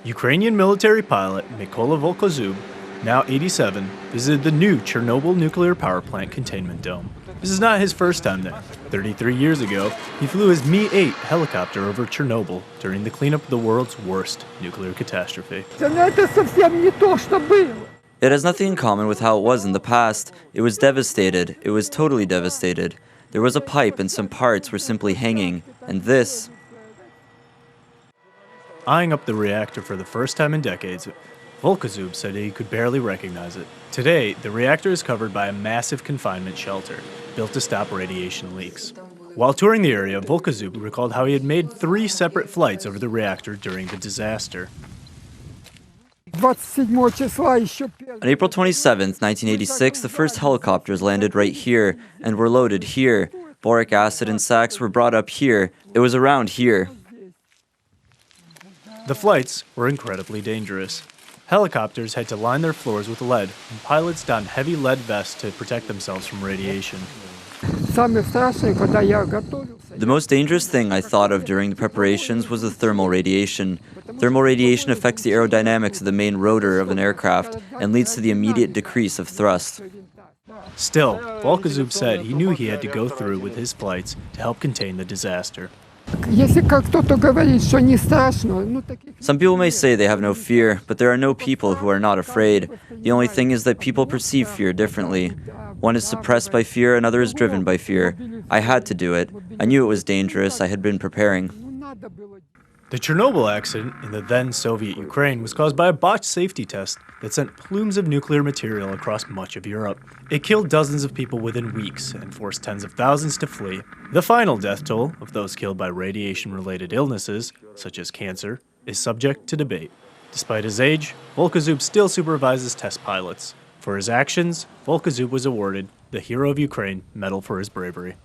Ukrainian military pilot Mykola Volkozub, now 87, visited the new Chornobyl nuclear power plant containment dome. This is not his first time there. 33 years ago, he flew his Mi-8 helicopter over Chernobyl during the cleanup of the world's worst nuclear catastrophe. It has nothing in common with how it was in the past. It was devastated. It was totally devastated. There was a pipe and some parts were simply hanging. And this... Eyeing up the reactor for the first time in decades, Volkozub said he could barely recognize it. Today, the reactor is covered by a massive confinement shelter, built to stop radiation leaks. While touring the area, Volkozub recalled how he had made 3 separate flights over the reactor during the disaster. On April 27, 1986, the first helicopters landed right here and were loaded here. Boric acid and sacks were brought up here. It was around here. The flights were incredibly dangerous. Helicopters had to line their floors with lead, and pilots donned heavy lead vests to protect themselves from radiation. The most dangerous thing I thought of during the preparations was the thermal radiation. Thermal radiation affects the aerodynamics of the main rotor of an aircraft and leads to the immediate decrease of thrust. Still, Volkozub said he knew he had to go through with his flights to help contain the disaster. Some people may say they have no fear, but there are no people who are not afraid. The only thing is that people perceive fear differently. One is suppressed by fear, another is driven by fear. I had to do it. I knew it was dangerous. I had been preparing. The Chernobyl accident in the then Soviet Ukraine was caused by a botched safety test that sent plumes of nuclear material across much of Europe. It killed dozens of people within weeks and forced tens of thousands to flee. The final death toll of those killed by radiation-related illnesses, such as cancer, is subject to debate. Despite his age, Volkozub still supervises test pilots. For his actions, Volkozub was awarded the Hero of Ukraine Medal for his bravery.